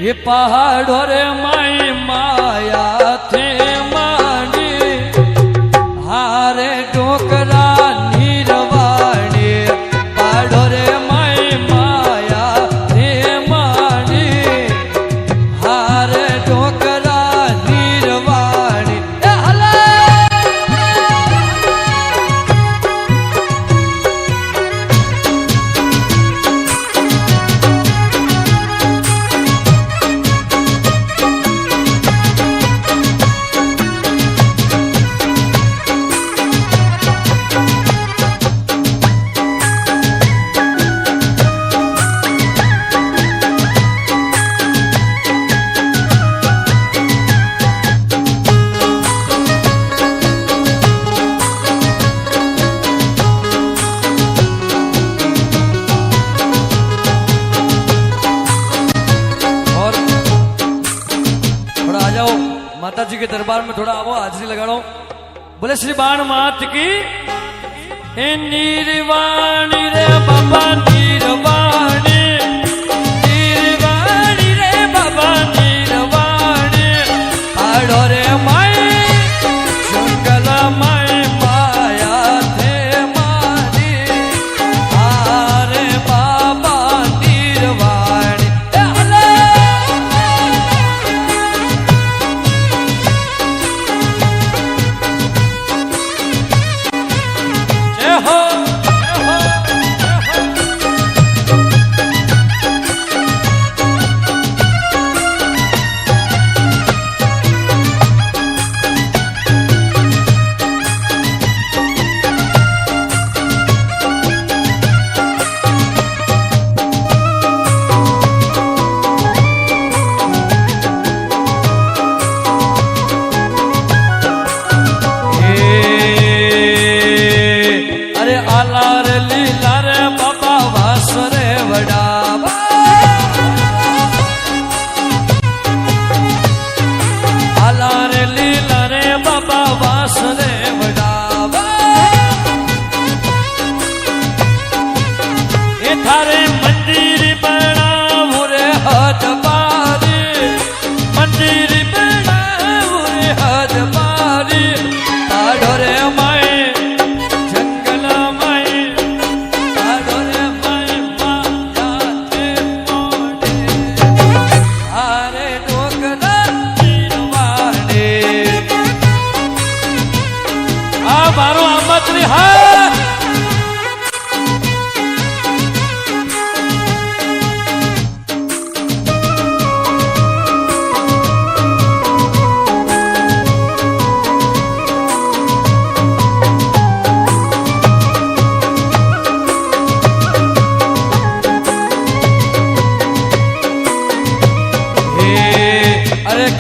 ये पहाड़ों रे माई माया थे मानी हारे डोकरा नीरवाणी पहाड़ों रे माई माया थे मानी हारे डोकरा नीरवाणी माता जी के दरबार में थोड़ा आवो हाजिरी लगाओ। बोले श्री बाण मात की नीरवाणी रे बाबा नीरवाणी नीरवाणी रे बाबा नीरवाणी आड़ो रे माई जंगल माई माया थे मानी आरे बाबा नीरवाणी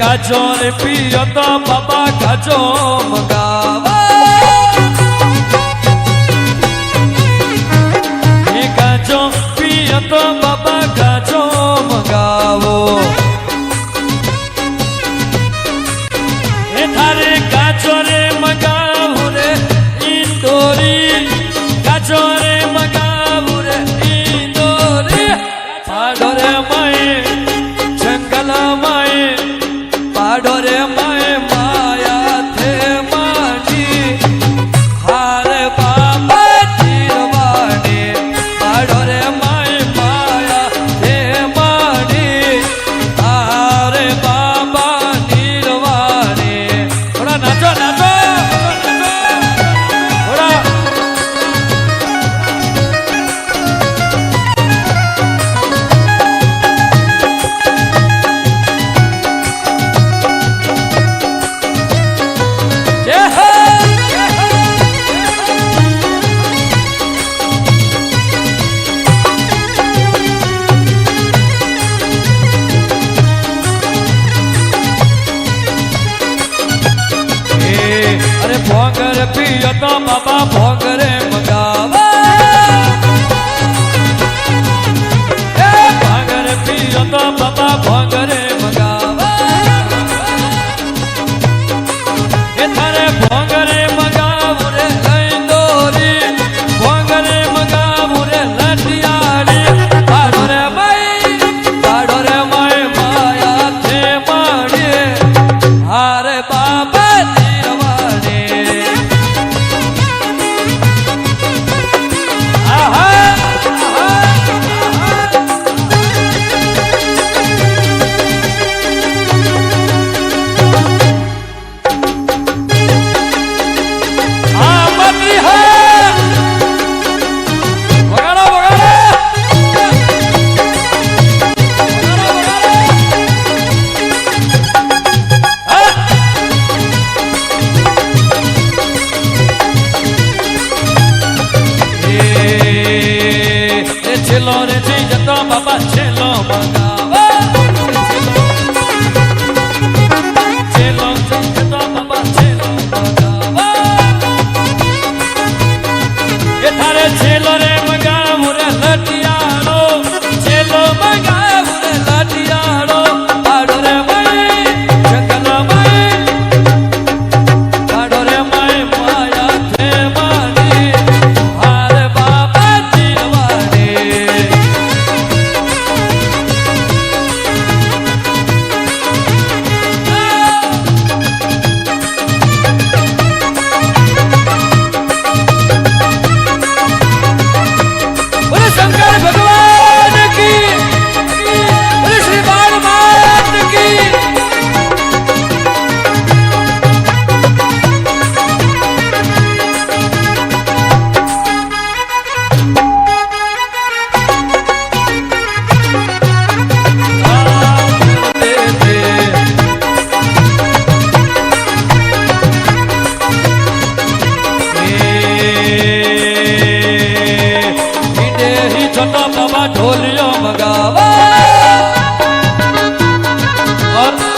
गाजो रे पियो तो बाबा गाजो मंगावा ये गाजो पियो तो बाबा गाजो मंगावो ये थारे गाजो रे मंगावो रे इंदोरी गाजो रे मंगावो रे इंदोरी पाडो रे माए जंगल माए पाडो रे माए माया थे मानी हारे बाबा नीरवाणी पाडो रे माए माया थे मानी हारे बाबा नीरवाणी थोड़ा नाचो नाचो थोड़ा भोंगर पियो तो बाबा भोंगरे मंगावा भोंगर पियो तो बाबा भोंगरे मंगावा थारे भोंगरे मंगावू रे लंदोरी भोंगरे मंगावू रे लटियारी पाडो रे माई माया और